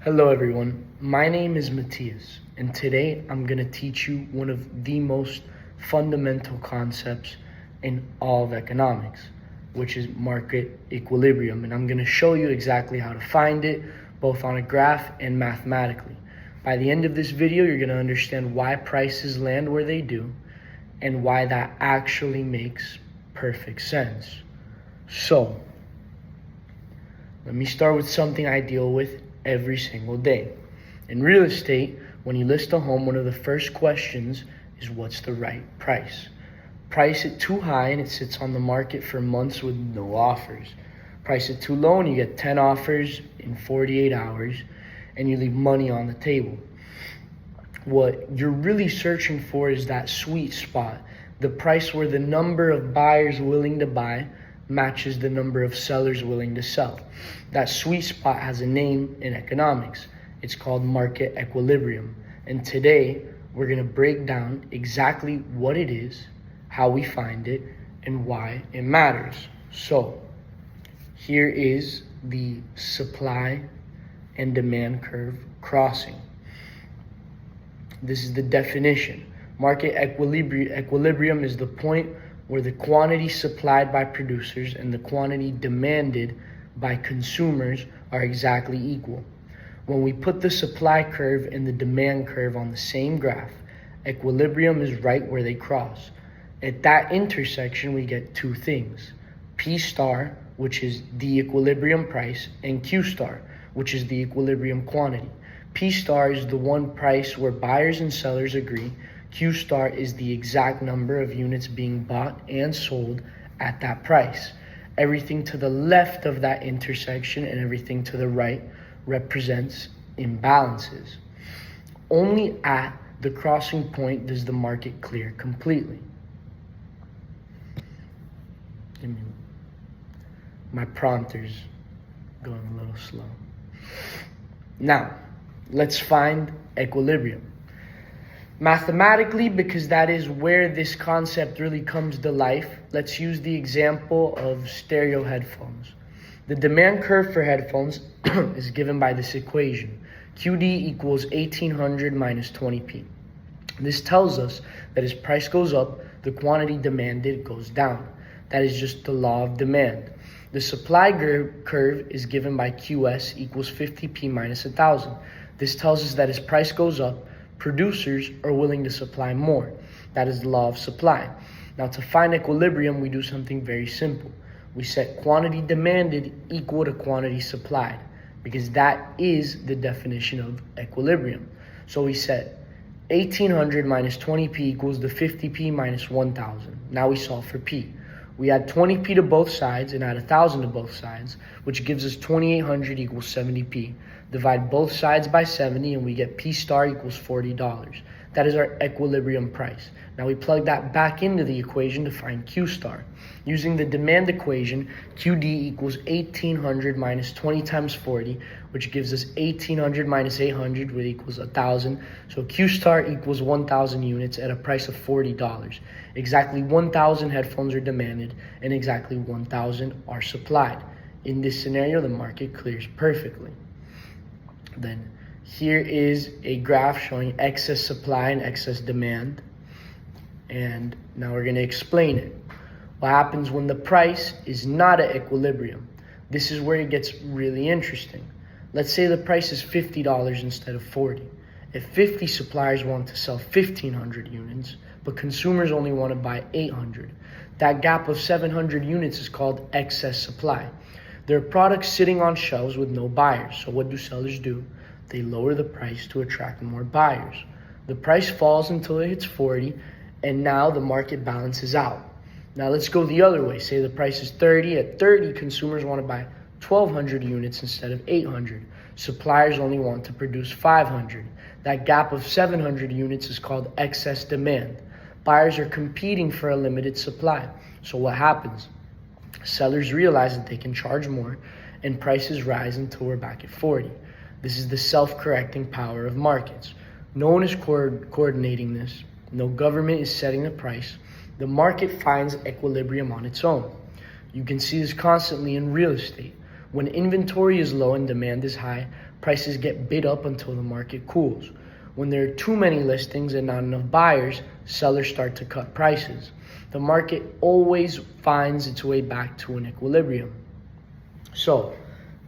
Hello everyone, my name is Matthias, and today I'm going to teach you one of the most fundamental concepts in all of economics, which is market equilibrium. And I'm going to show you exactly how to find it, both on a graph and mathematically. By the end of this video, you're going to understand why prices land where they do, and why that actually makes perfect sense. So, let me start with something I deal with every single day. In real estate, when you list a home, one of the first questions is what's the right price? Price it too high and it sits on the market for months with no offers. Price it too low and you get 10 offers in 48 hours and you leave money on the table. What you're really searching for is that sweet spot, the price where the number of buyers willing to buy matches the number of sellers willing to sell. That sweet spot has a name in economics. It's called market equilibrium. And today, we're going to break down exactly what it is, how we find it, and why it matters. So, here is the supply and demand curve crossing. This is the definition. Market equilibrium is the point where the quantity supplied by producers and the quantity demanded by consumers are exactly equal. When we put the supply curve and the demand curve on the same graph, equilibrium is right where they cross. At that intersection, we get two things: P star, which is the equilibrium price, and Q star, which is the equilibrium quantity. P star is the one price where buyers and sellers agree. Q star is the exact number of units being bought and sold at that price. Everything to the left of that intersection and everything to the right represents imbalances. Only at the crossing point does the market clear completely. My prompter's going a little slow. Now, let's find equilibrium. Mathematically, because that is where this concept really comes to life, let's use the example of stereo headphones. The demand curve for headphones is given by this equation. QD equals 1800 minus 20p. This tells us that as price goes up, the quantity demanded goes down. That is just the law of demand. The supply curve is given by QS equals 50p minus 1000. This tells us that as price goes up, producers are willing to supply more. That is the law of supply. Now, to find equilibrium, we do something very simple. We set quantity demanded equal to quantity supplied, because that is the definition of equilibrium. So we set 1800 minus 20p equals the 50p minus 1000. Now we solve for p. We add 20p to both sides and add 1000 to both sides, which gives us 2800 equals 70p. Divide both sides by 70 and we get P star equals $40. That is our equilibrium price. Now we plug that back into the equation to find Q star. Using the demand equation, QD equals 1800 minus 20 times 40, which gives us 1800 minus 800, which equals 1000. So Q star equals 1000 units at a price of $40. Exactly 1000 headphones are demanded and exactly 1000 are supplied. In this scenario, the market clears perfectly. Then here is a graph showing excess supply and excess demand. And now we're going to explain it. What happens when the price is not at equilibrium? This is where it gets really interesting. Let's say the price is $50 instead of 40. If 50 suppliers want to sell 1,500 units, but consumers only want to buy 800, that gap of 700 units is called excess supply. There are products sitting on shelves with no buyers. So what do sellers do? They lower the price to attract more buyers. The price falls until it hits 40, and now the market balances out. Now let's go the other way. Say the price is 30. At 30, consumers want to buy 1,200 units instead of 800. Suppliers only want to produce 500. That gap of 700 units is called excess demand. Buyers are competing for a limited supply. So what happens? Sellers realize that they can charge more and prices rise until we're back at 40. This is the self-correcting power of markets. No one is coordinating this. No government is setting the price. The market finds equilibrium on its own. You can see this constantly in real estate. When inventory is low and demand is high, prices get bid up until the market cools. When there are too many listings and not enough buyers, sellers start to cut prices. The market always finds its way back to an equilibrium. So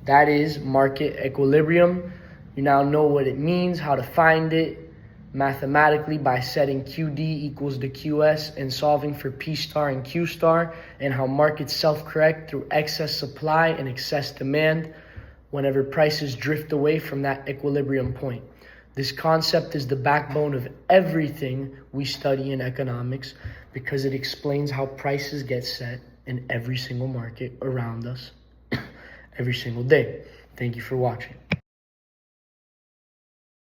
that is market equilibrium. You now know what it means, how to find it mathematically by setting QD equals to QS and solving for P star and Q star, and how markets self-correct through excess supply and excess demand whenever prices drift away from that equilibrium point. This concept is the backbone of everything we study in economics because it explains how prices get set in every single market around us every single day. Thank you for watching.